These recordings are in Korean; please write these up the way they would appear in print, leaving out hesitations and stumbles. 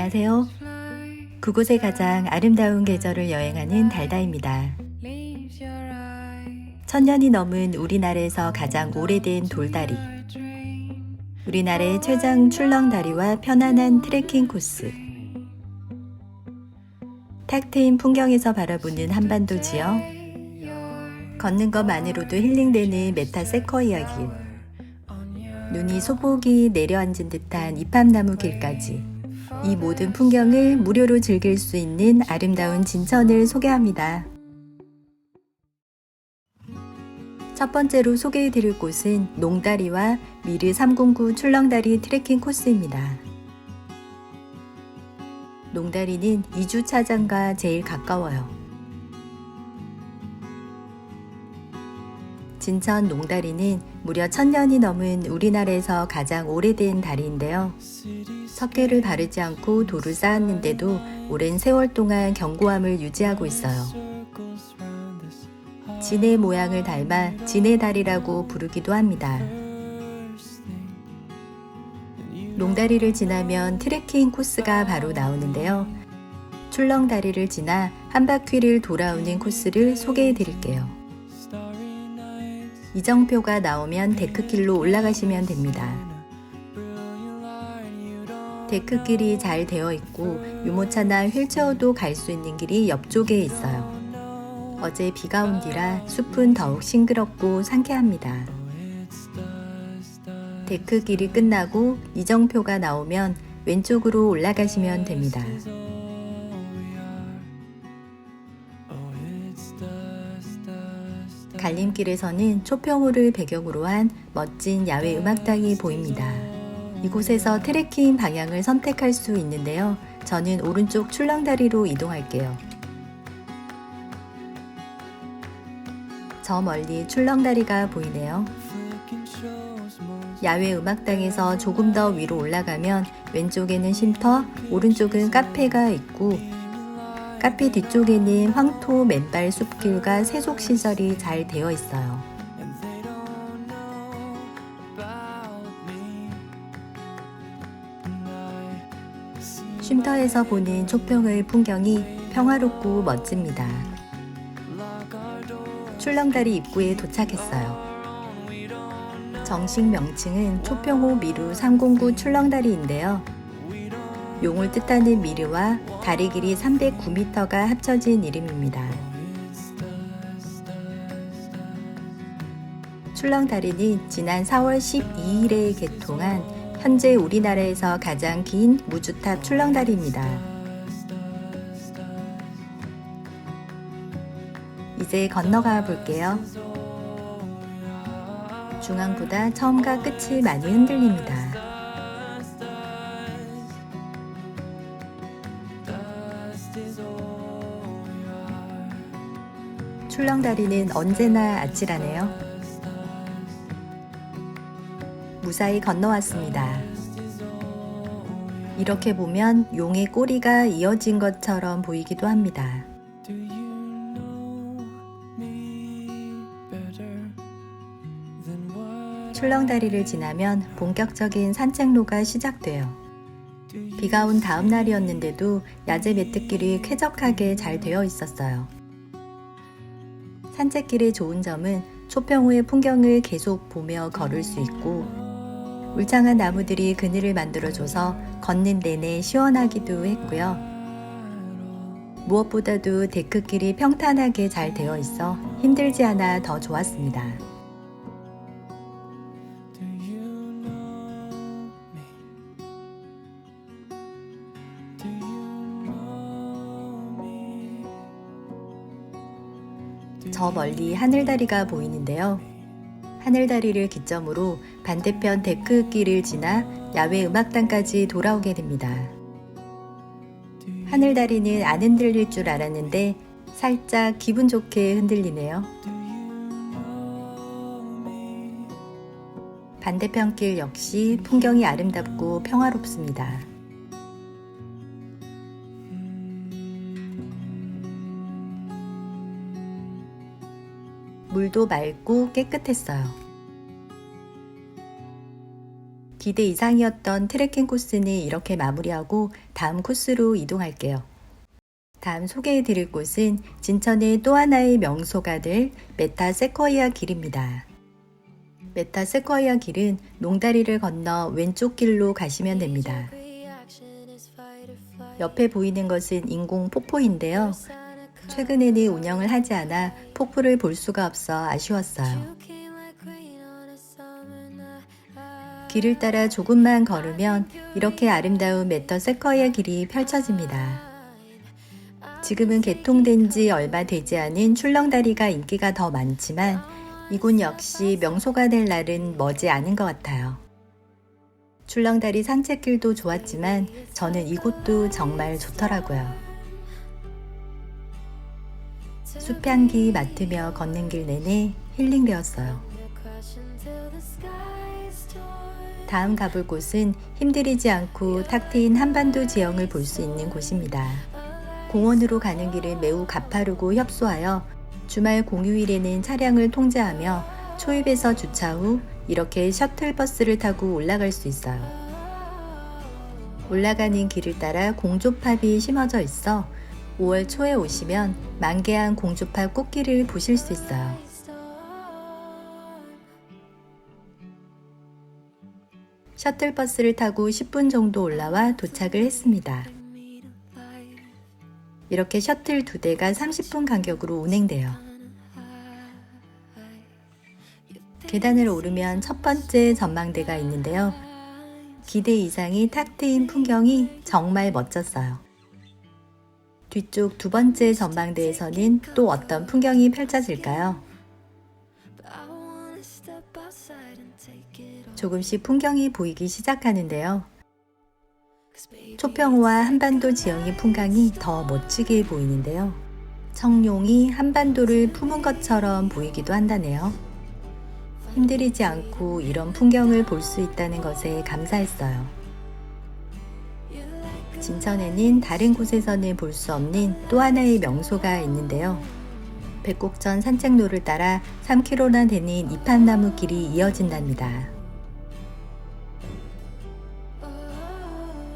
안녕하세요. 그곳에 가장 아름다운 계절을 여행하는 달다입니다. 천년이 넘은 우리나라에서 가장 오래된 돌다리, 우리나라의 최장 출렁다리와 편안한 트레킹 코스, 탁 트인 풍경에서 바라보는 한반도 지역, 걷는 것만으로도 힐링되는 메타세쿼이아 길, 눈이 소복이 내려앉은 듯한 이팝나무 길까지 이 모든 풍경을 무료로 즐길 수 있는 아름다운 진천을 소개합니다. 첫 번째로 소개해드릴 곳은 농다리와 미르 309 출렁다리 트레킹 코스입니다. 농다리는 2주차장과 제일 가까워요. 진천 농다리는 무려 1000년이 넘은 우리나라에서 가장 오래된 다리인데요. 석회를 바르지 않고 돌을 쌓았는데도 오랜 세월 동안 견고함을 유지하고 있어요. 진해 모양을 닮아 진해다리라고 부르기도 합니다. 농다리를 지나면 트레킹 코스가 바로 나오는데요. 출렁다리를 지나 한 바퀴를 돌아오는 코스를 소개해 드릴게요. 이정표가 나오면 데크길로 올라가시면 됩니다. 데크길이 잘 되어 있고 유모차나 휠체어도 갈 수 있는 길이 옆쪽에 있어요. 어제 비가 온 뒤라 숲은 더욱 싱그럽고 상쾌합니다. 데크길이 끝나고 이정표가 나오면 왼쪽으로 올라가시면 됩니다. 갈림길에서는 초평호를 배경으로 한 멋진 야외 음악당이 보입니다. 이곳에서 트레킹 방향을 선택할 수 있는데요. 저는 오른쪽 출렁다리로 이동할게요. 저 멀리 출렁다리가 보이네요. 야외 음악당에서 조금 더 위로 올라가면 왼쪽에는 쉼터, 오른쪽은 카페가 있고 카페 뒤쪽에는 황토 맨발 숲길과 세속시설이 잘 되어 있어요. 쉼터에서 보는 초평의 풍경이 평화롭고 멋집니다. 출렁다리 입구에 도착했어요. 정식 명칭은 초평호 미르 309 출렁다리인데요. 용을 뜻하는 미르와 다리 길이 309m가 합쳐진 이름입니다. 출렁다리는 지난 4월 12일에 개통한 현재 우리나라에서 가장 긴 무주탑 출렁다리입니다. 이제 건너가 볼게요. 중앙보다 처음과 끝이 많이 흔들립니다. 출렁다리는 언제나 아찔하네요. 무사히 건너왔습니다. 이렇게 보면 용의 꼬리가 이어진 것처럼 보이기도 합니다. 출렁다리를 지나면 본격적인 산책로가 시작돼요. 비가 온 다음 날이었는데도 야제 매트길이 쾌적하게 잘 되어 있었어요. 산책길의 좋은 점은 초평호의 풍경을 계속 보며 걸을 수 있고 울창한 나무들이 그늘을 만들어줘서 걷는 내내 시원하기도 했고요. 무엇보다도 데크길이 평탄하게 잘 되어 있어 힘들지 않아 더 좋았습니다. 저 멀리 하늘다리가 보이는데요. 하늘다리를 기점으로 반대편 데크길을 지나 야외 음악당까지 돌아오게 됩니다. 하늘다리는 안 흔들릴 줄 알았는데 살짝 기분 좋게 흔들리네요. 반대편 길 역시 풍경이 아름답고 평화롭습니다. 물도 맑고 깨끗했어요. 기대 이상이었던 트레킹 코스는 이렇게 마무리하고 다음 코스로 이동할게요. 다음 소개해드릴 곳은 진천의 또 하나의 명소가 될 메타세쿼이아 길입니다. 메타세쿼이아 길은 농다리를 건너 왼쪽 길로 가시면 됩니다. 옆에 보이는 것은 인공 폭포인데요. 최근에는 운영을 하지 않아 폭포를 볼 수가 없어 아쉬웠어요. 길을 따라 조금만 걸으면 이렇게 아름다운 메타세쿼이아 길이 펼쳐집니다. 지금은 개통된 지 얼마 되지 않은 출렁다리가 인기가 더 많지만 이곳 역시 명소가 될 날은 머지 않은 것 같아요. 출렁다리 산책길도 좋았지만 저는 이곳도 정말 좋더라고요. 숲향기 맡으며 걷는 길 내내 힐링되었어요. 다음 가볼 곳은 힘들이지 않고 탁 트인 한반도 지형을 볼 수 있는 곳입니다. 공원으로 가는 길은 매우 가파르고 협소하여 주말 공휴일에는 차량을 통제하며 초입에서 주차 후 이렇게 셔틀버스를 타고 올라갈 수 있어요. 올라가는 길을 따라 공조팝이 심어져 있어 5월 초에 오시면 만개한 공조팝 꽃길을 보실 수 있어요. 셔틀버스를 타고 10분 정도 올라와 도착을 했습니다. 이렇게 셔틀 2대가 30분 간격으로 운행돼요. 계단을 오르면 첫 번째 전망대가 있는데요. 기대 이상이 탁 트인 풍경이 정말 멋졌어요. 뒤쪽 두 번째 전망대에서는 또 어떤 풍경이 펼쳐질까요? 조금씩 풍경이 보이기 시작하는데요. 초평호와 한반도 지형의 풍광이 더 멋지게 보이는데요. 청룡이 한반도를 품은 것처럼 보이기도 한다네요. 힘들이지 않고 이런 풍경을 볼 수 있다는 것에 감사했어요. 진천에는 다른 곳에서는 볼 수 없는 또 하나의 명소가 있는데요. 백곡천 산책로를 따라 3km나 되는 이팝나무 길이 이어진답니다.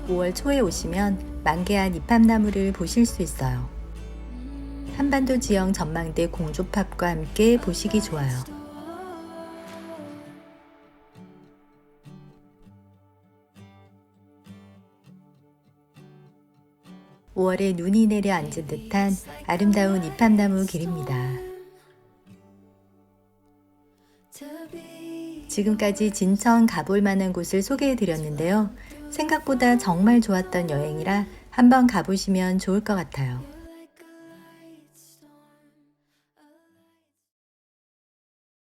5월 초에 오시면 만개한 이팝나무를 보실 수 있어요. 한반도 지형 전망대 공조팝과 함께 보시기 좋아요. 5월에 눈이 내려앉은 듯한 아름다운 이팝나무 길입니다. 지금까지 진천 가볼 만한 곳을 소개해 드렸는데요. 생각보다 정말 좋았던 여행이라 한번 가보시면 좋을 것 같아요.